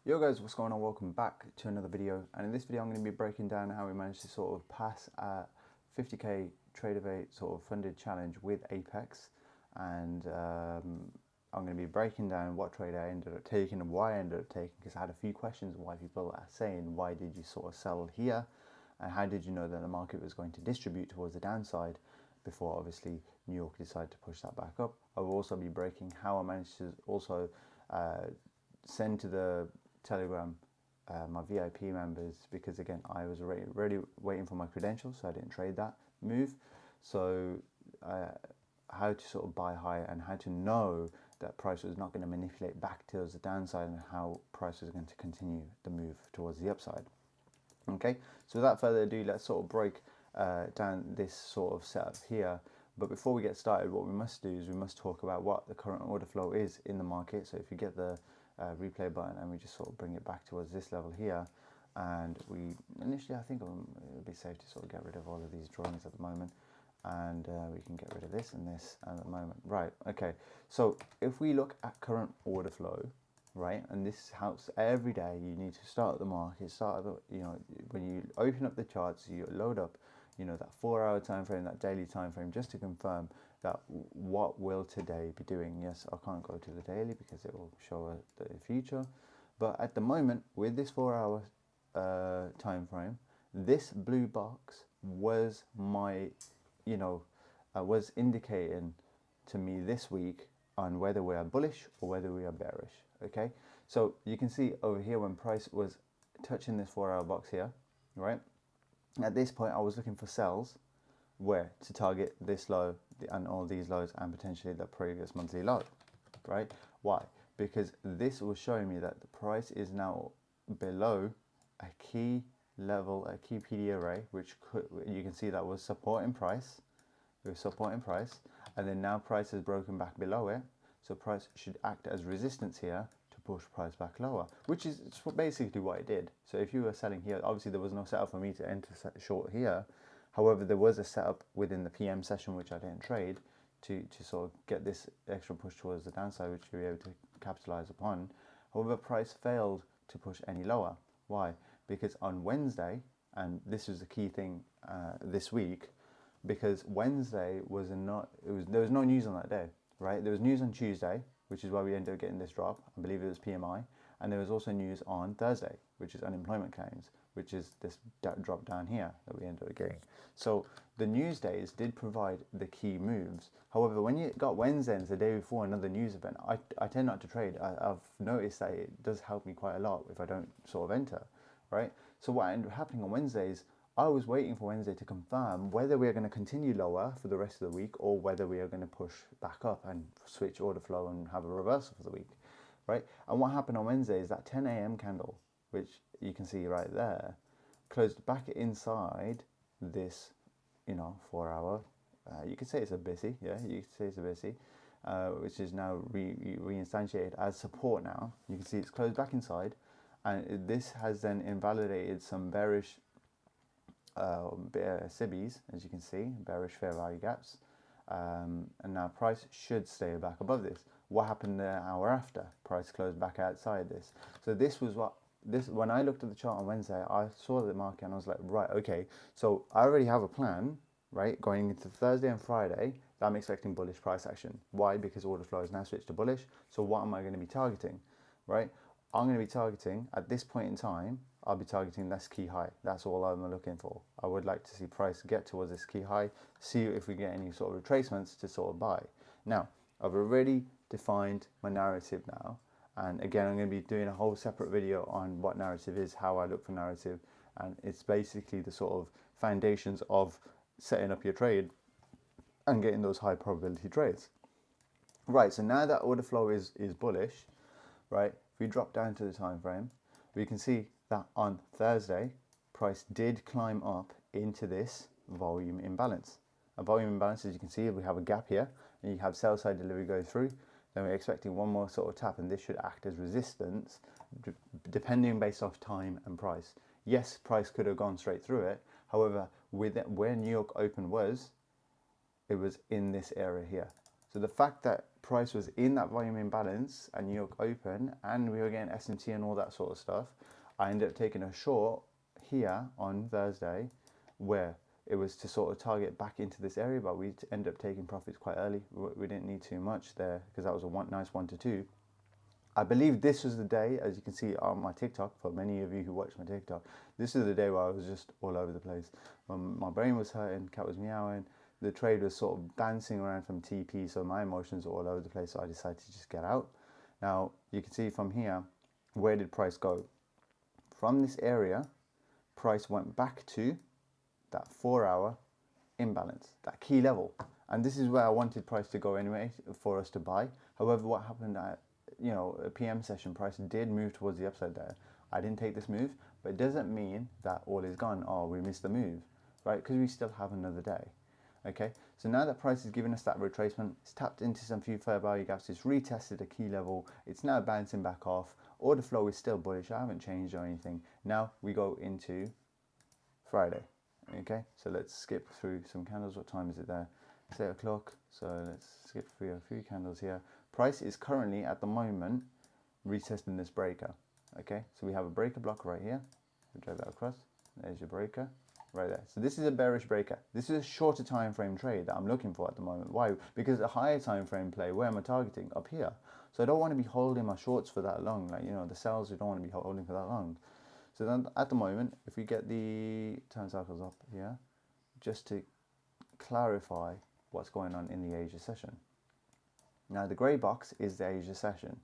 Yo guys, what's going on? Welcome back to another video, and in this video I'm going to be breaking down how we managed to sort of pass a 50k Tradeovate sort of funded challenge with Apex, and I'm going to be breaking down what trade I ended up taking and why I ended up taking, because I had a few questions why people are saying why did you sort of sell here and how did you know that the market was going to distribute towards the downside before obviously New York decided to push that back up. I will also be breaking how I managed to also send to the Telegram my VIP members, because again I was already waiting for my credentials, so I didn't trade that move. So how to sort of buy high and how to know that price was not going to manipulate back towards the downside, and how price was going to continue the move towards the upside. Okay, so without further ado, let's sort of break down this sort of setup here. But before we get started, what we must do is we must talk about what the current order flow is in the market. So if you get the replay button and we just sort of bring it back towards this level here, and we initially, I think it would be safe to sort of get rid of all of these drawings at the moment, and we can get rid of this and this at the moment. Right, okay, so if we look at current order flow, right, and this helps every day, you need to start at the market, start at the, when you open up the charts, you load up that 4-hour time frame, that daily time frame, just to confirm that what will today be doing. Yes, I can't go to the daily because it will show the future, but at the moment with this 4-hour time frame, this blue box was my was indicating to me this week on whether we are bullish or whether we are bearish. Okay, so you can see over here when price was touching this 4-hour box here, right, at this point I was looking for sells where to target this low and all these lows and potentially the previous monthly low, right? Why? Because this was showing me that the price is now below a key level, a key PD array, which you can see that was supporting price. It was supporting price, and then now price has broken back below it, so price should act as resistance here to push price back lower, which is basically what it did. So if you were selling here, obviously there was no setup for me to enter short here. However, there was a setup within the PM session which I didn't trade to sort of get this extra push towards the downside, which you'll be able to capitalize upon. However, price failed to push any lower. Why? Because on Wednesday, and this was the key thing this week, because Wednesday there was no news on that day, right? There was news on Tuesday, which is why we ended up getting this drop. I believe it was PMI, and there was also news on Thursday, which is unemployment claims, which is this drop down here that we ended up getting. So the news days did provide the key moves. However, when you got Wednesday and the day before another news event, I tend not to trade. I've noticed that it does help me quite a lot if I don't sort of enter, right? So what ended up happening on Wednesdays, I was waiting for Wednesday to confirm whether we are going to continue lower for the rest of the week or whether we are going to push back up and switch order flow and have a reversal for the week, right? And what happened on Wednesday is that 10 a.m. candle, which you can see right there, closed back inside this 4-hour. You could say it's a busy, yeah, you could say it's a busy, which is now reinstantiated as support now. You can see it's closed back inside, and this has then invalidated some bearish SIBIs, as you can see, bearish fair value gaps, and now price should stay back above this. What happened the hour after? Price closed back outside this. So this was when I looked at the chart on Wednesday, I saw the market and I was like, right, okay, so I already have a plan, right, going into Thursday and Friday that I'm expecting bullish price action. Why? Because order flow is now switched to bullish. So what am I going to be targeting, right? I'm going to be targeting, at this point in time, I'll be targeting this key high. That's all I'm looking for. I would like to see price get towards this key high, see if we get any sort of retracements to sort of buy. Now, I've already defined my narrative now. And again, I'm going to be doing a whole separate video on what narrative is, how I look for narrative. And it's basically the sort of foundations of setting up your trade and getting those high probability trades. Right, so now that order flow is bullish, right, if we drop down to the time frame, we can see that on Thursday, price did climb up into this volume imbalance. A volume imbalance, as you can see, we have a gap here, and you have sell side delivery go through. Then we're expecting one more sort of tap, and this should act as resistance, depending based off time and price. Yes, price could have gone straight through it. However, with it, where New York Open was, it was in this area here. So the fact that price was in that volume imbalance and New York open, and we were getting SMT and all that sort of stuff, I ended up taking a short here on Thursday where it was to sort of target back into this area, but we ended up taking profits quite early. We didn't need too much there because that was a nice 1 to 2. I believe this was the day, as you can see on my TikTok, for many of you who watch my TikTok, this is the day where I was just all over the place. My brain was hurting, cat was meowing, the trade was sort of bouncing around from TP, so my emotions were all over the place, so I decided to just get out. Now, you can see from here, where did price go? From this area, price went back to that 4-hour imbalance, that key level. And this is where I wanted price to go anyway for us to buy. However, what happened at a PM session, price did move towards the upside there. I didn't take this move, but it doesn't mean that all is gone. Oh, we missed the move, right? Because we still have another day. Okay, so now that price has given us that retracement, it's tapped into some few fair value gaps, it's retested a key level, it's now bouncing back off. Order flow is still bullish, I haven't changed or anything. Now we go into Friday. Okay, so let's skip through some candles. What time is it there? It's 8 o'clock, so let's skip through a few candles here. Price is currently at the moment retesting this breaker. Okay, so we have a breaker block right here. We drag that across. There's your breaker right there. So this is a bearish breaker. This is a shorter time frame trade that I'm looking for at the moment. Why? Because a higher time frame play, where am I targeting? Up here. So I don't want to be holding my shorts for that long. Like, the sells, we don't want to be holding for that long. So then at the moment, if we get the time cycles up here, just to clarify what's going on in the Asia session. Now the grey box is the Asia session,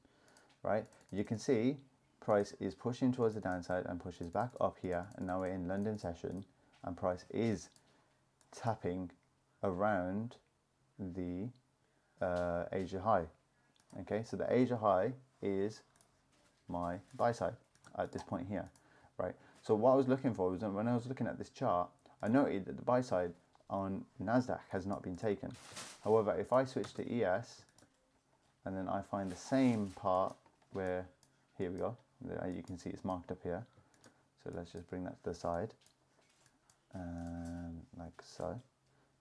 right? You can see price is pushing towards the downside and pushes back up here, and now we're in London session and price is tapping around the Asia high. Okay, so the Asia high is my buy side at this point here, right? So what I was looking for was, when I was looking at this chart, I noted that the buy side on NASDAQ has not been taken. However, if I switch to ES and then I find the same part where, here we go, you can see it's marked up here. So let's just bring that to the side, and like so.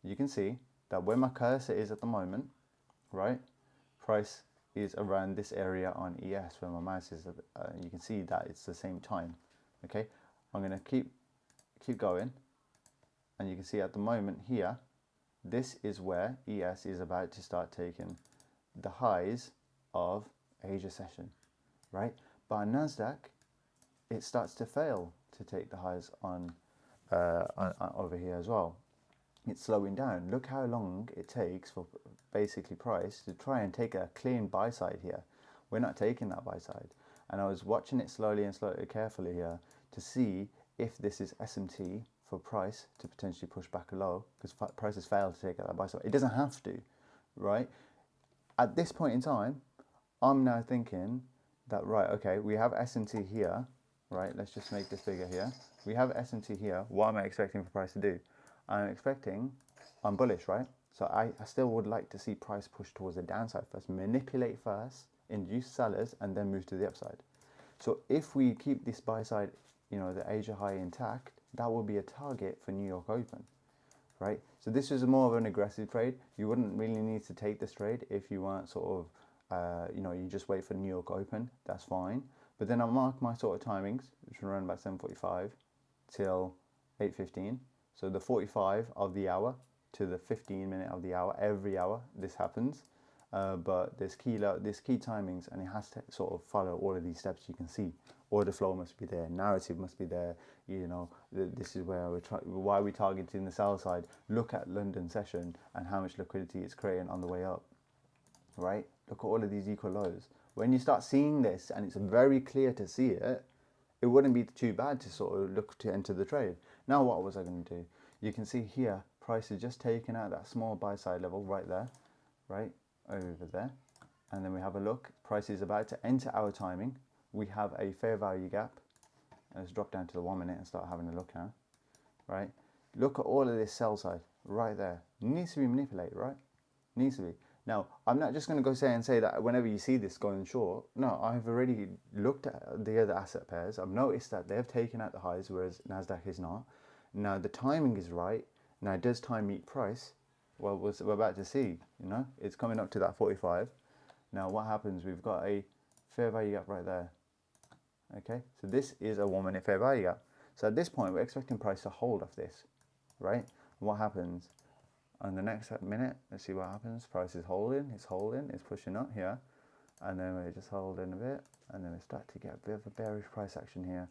You can see that where my cursor is at the moment, right, price is around this area on ES where my mouse is. You can see that it's the same time. Okay, I'm going to keep going, and you can see at the moment here, this is where ES is about to start taking the highs of Asia session, right? But on NASDAQ, it starts to fail to take the highs on over here as well. It's slowing down. Look how long it takes for basically price to try and take a clean buy side here. We're not taking that buy side. And I was watching it slowly and carefully here to see if this is SMT for price to potentially push back low, because price has failed to take out that buy side. It doesn't have to, right? At this point in time, I'm now thinking that, right, okay, we have SMT here, right? Let's just make this bigger here. We have SMT here. What am I expecting for price to do? I'm bullish, right? So I still would like to see price push towards the downside first, manipulate first, induce sellers, and then move to the upside. So if we keep this buy side, the Asia high intact, that will be a target for New York open, right? So this is more of an aggressive trade. You wouldn't really need to take this trade if you weren't sort of, you just wait for New York open, that's fine. But then I'll mark my sort of timings, which will run about 7:45 till 8:15. So the 45 of the hour to the 15-minute of the hour, every hour this happens. But there's key timings, and it has to sort of follow all of these steps. You can see order flow must be there, narrative must be there. This is where why we're targeting the sell side. Look at London session and how much liquidity it's creating on the way up, right? Look at all of these equal lows. When you start seeing this, and it's very clear to see it, it wouldn't be too bad to sort of look to enter the trade. Now what was I going to do? You can see here, price is just taking out that small buy side level right there, right over there. And then we have a look. Price is about to enter our timing. We have a fair value gap. Let's drop down to the 1 minute and start having a look now, right? Look at all of this sell side right there. Needs to be manipulated, right? Needs to be. Now, I'm not just going to say that whenever you see this going short. No, I've already looked at the other asset pairs. I've noticed that they've taken out the highs, whereas NASDAQ is not. Now, the timing is right. Now, does time meet price? Well, we're about to see, it's coming up to that 45. Now what happens, we've got a fair value gap right there. Okay, so this is a 1 minute fair value gap. So at this point, we're expecting price to hold off this, right? And what happens on the next minute? Let's see what happens. Price is holding, it's pushing up here. And then we just hold in a bit, and then we start to get a bit of a bearish price action here.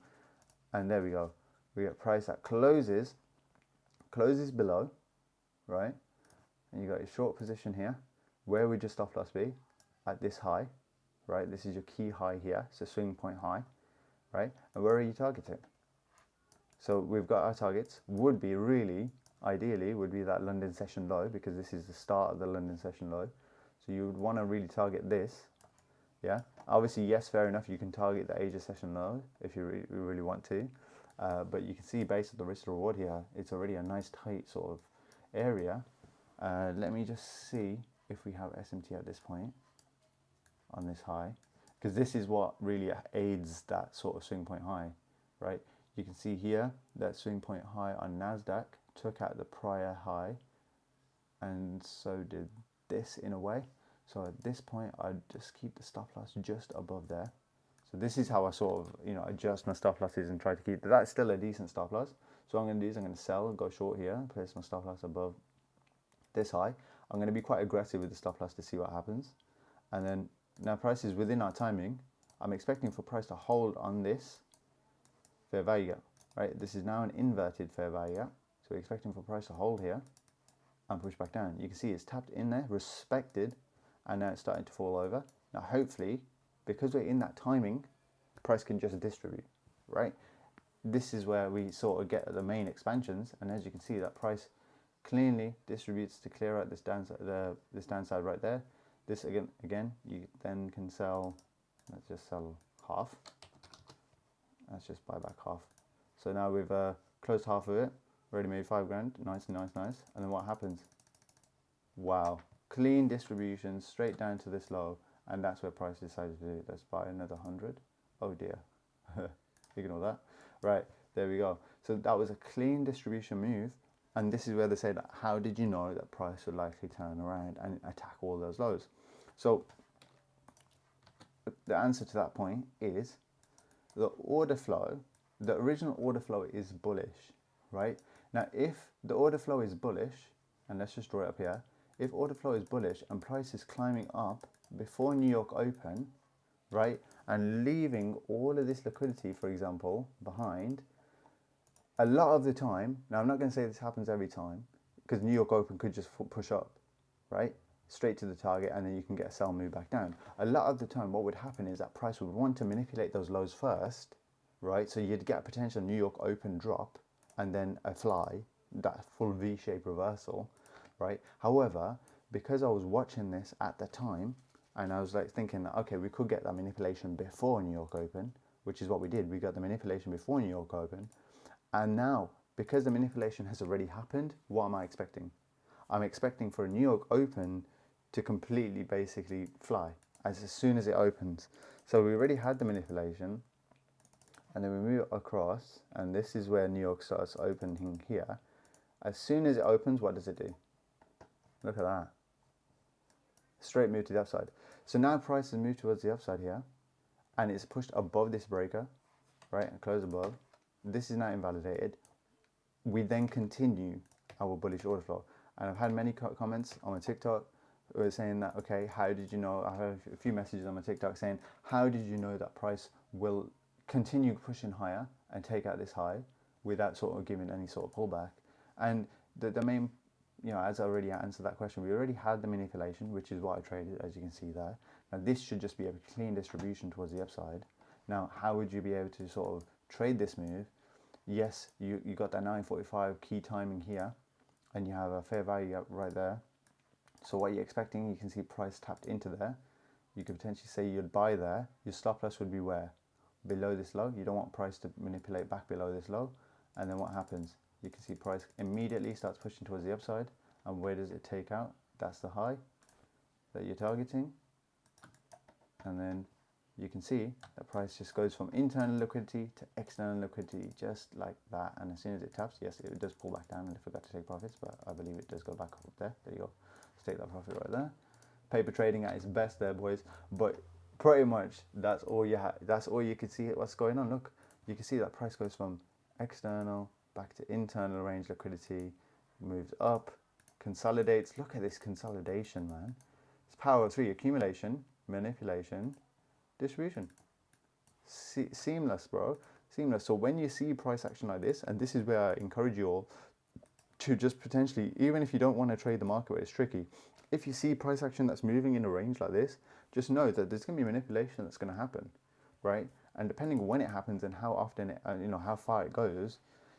And there we go. We get price that closes below, right? And you got your short position here. Where would your stop loss be? At this high, right? This is your key high here. It's a swing point high, right? And where are you targeting? So we've got our targets. Would be really, ideally, would be that London session low, because this is the start of the London session low. So you would want to really target this. Yeah, obviously, yes, fair enough. You can target the Asia session low if you really want to, but you can see based on the risk to reward here, it's already a nice tight sort of area. Let me just see if we have SMT at this point on this high, because this is what really aids that sort of swing point high, right? You can see here that swing point high on NASDAQ took out the prior high, and so did this in a way. So at this point, I'd just keep the stop loss just above there. So this is how I sort of, adjust my stop losses and try to keep, that's still a decent stop loss. So what I'm going to do is I'm going to sell, go short here, place my stop loss above this high. I'm going to be quite aggressive with the stop loss to see what happens. And then now price is within our timing. I'm expecting for price to hold on this fair value gap, right? This is now an inverted fair value gap. So we're expecting for price to hold here and push back down. You can see it's tapped in there, respected, and now it's starting to fall over. Now hopefully, because we're in that timing, price can just distribute, right? This is where we sort of get the main expansions, and as you can see, that price cleanly distributes to clear out this downside right there. This again, you then can sell. Let's just sell half. Let's just buy back half. So now we've closed half of it. Already made 5 grand. Nice, nice, nice. And then what happens? Wow. Clean distribution straight down to this low, and that's where price decided to do. Let's buy another 100. Oh dear. Ignore that. Right, there we go. So that was a clean distribution move, and this is where they say that how did you know that price would likely turn around and attack all those lows? So the answer to that point is the order flow, the original order flow is bullish, right? Now if the order flow is bullish, and let's just draw it up here, if order flow is bullish and price is climbing up before New York open, right, and leaving all of this liquidity, for example, behind, a lot of the time, now I'm not going to say this happens every time, because New York open could just push up, right, straight to the target, and then you can get a sell move back down. A lot of the time, what would happen is that price would want to manipulate those lows first, right, so you'd get a potential New York open drop, and then a fly, that full V-shape reversal, right? However, because I was watching this at the time, and I was like thinking, okay, we could get that manipulation before New York open, which is what we did. We got the manipulation before New York open. And now, because the manipulation has already happened, what am I expecting? I'm expecting for a New York open to completely basically fly as soon as it opens. So we already had the manipulation, and then we move across, and this is where New York starts opening here. As soon as it opens, what does it do? Look at that. Straight move to the upside. So now price has moved towards the upside here, and it's pushed above this breaker, right, and close above. This is now invalidated. We then continue our bullish order flow. And I've had many comments on my TikTok who are saying that, okay, how did you know? I have a few messages on my TikTok saying, how did you know that price will continue pushing higher and take out this high without sort of giving any sort of pullback? And the main, as I already answered that question, we already had the manipulation, which is what I traded, as you can see there. Now this should just be a clean distribution towards the upside. Now, how would you be able to sort of trade this move? Yes, you got that 9:45 key timing here, and you have a fair value up right there. So what you're expecting, you can see price tapped into there. You could potentially say you'd buy there. Your stop loss would be where? Below this low. You don't want price to manipulate back below this low. And then what happens? You can see price immediately starts pushing towards the upside. And where does it take out? That's the high that you're targeting. And then you can see that price just goes from internal liquidity to external liquidity, just like that. And as soon as it taps, yes, it does pull back down, and I forgot to take profits, but I believe it does go back up there. There you go. Let's take that profit right there. paper trading at its best there, boys. But pretty much that's all you have. That's all you can see. What's going on? Look, you can see that price goes from external back to internal range liquidity, moves up, consolidates. Look at this consolidation, man. It's power of three: accumulation, manipulation, distribution. Seamless, bro. Seamless. So when you see price action like this, and this is where I encourage you all to just potentially, even if you don't want to trade the market where it's tricky, if you see price action that's moving in a range like this, just know that there's going to be manipulation that's going to happen, right? And depending on when it happens and how often, how far it goes,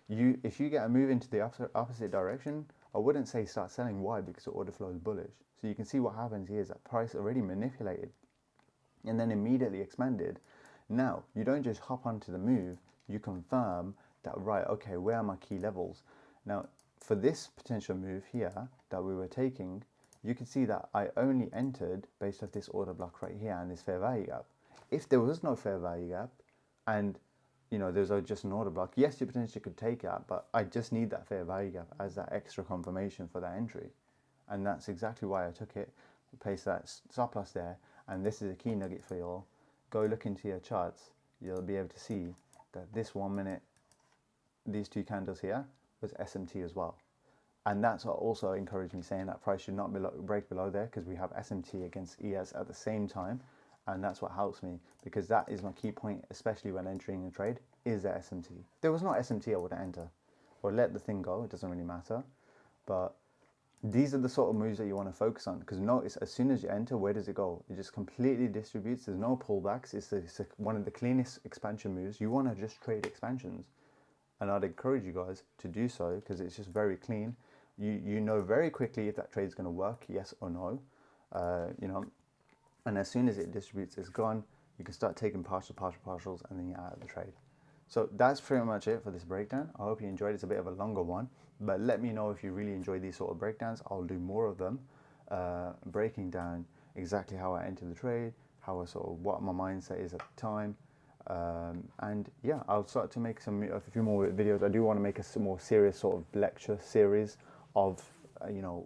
if you get a move into the opposite direction, I wouldn't say start selling. Why? Because the order flow is bullish. So you can see what happens here is that price already manipulated and then immediately expanded. Now, you don't just hop onto the move, you confirm that, right, okay, where are my key levels? Now, for this potential move here that we were taking, you can see that I only entered based off this order block right here and this fair value gap. If there was no fair value gap and there's just an order block, yes, you potentially could take that, but I just need that fair value gap as that extra confirmation for that entry. And that's exactly why I took it, placed that stop loss there. And this is a key nugget for you all. Go look into your charts. You'll be able to see that this 1 minute, these two candles here was SMT as well. And that's what also encouraged me saying that price should not break below there, because we have SMT against ES at the same time. And that's what helps me, because that is my key point, especially when entering a trade, is the SMT. If there was no SMT, I wouldn't enter or let the thing go. It doesn't really matter. But these are the sort of moves that you want to focus on, because notice as soon as you enter, where does it go? It just completely distributes. There's no pullbacks. It's one of the cleanest expansion moves. You want to just trade expansions, and I'd encourage you guys to do so, because it's just very clean. You know very quickly if that trade is going to work, yes or no. And as soon as it distributes, it's gone. You can start taking partials, and then you're out of the trade. So that's pretty much it for this breakdown. I hope you enjoyed it. It's a bit of a longer one, but let me know if you really enjoy these sort of breakdowns. I'll do more of them, breaking down exactly how I entered the trade, what my mindset is at the time. And yeah, I'll start to make a few more videos. I do want to make a more serious sort of lecture series of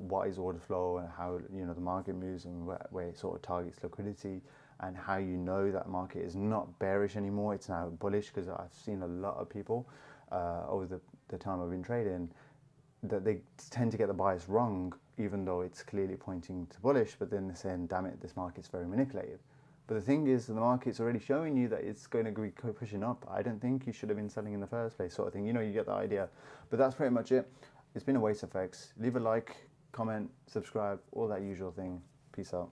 what is order flow and how the market moves and where it sort of targets liquidity, and how that market is not bearish anymore, it's now bullish, because I've seen a lot of people over the time I've been trading that they tend to get the bias wrong, even though it's clearly pointing to bullish, but then they're saying, damn it, this market's very manipulative. But the thing is, the market's already showing you that it's going to be pushing up. I don't think you should have been selling in the first place, sort of thing. You get the idea. But that's pretty much it. It's been a Waste FX. Leave a like, comment, subscribe, all that usual thing. Peace out.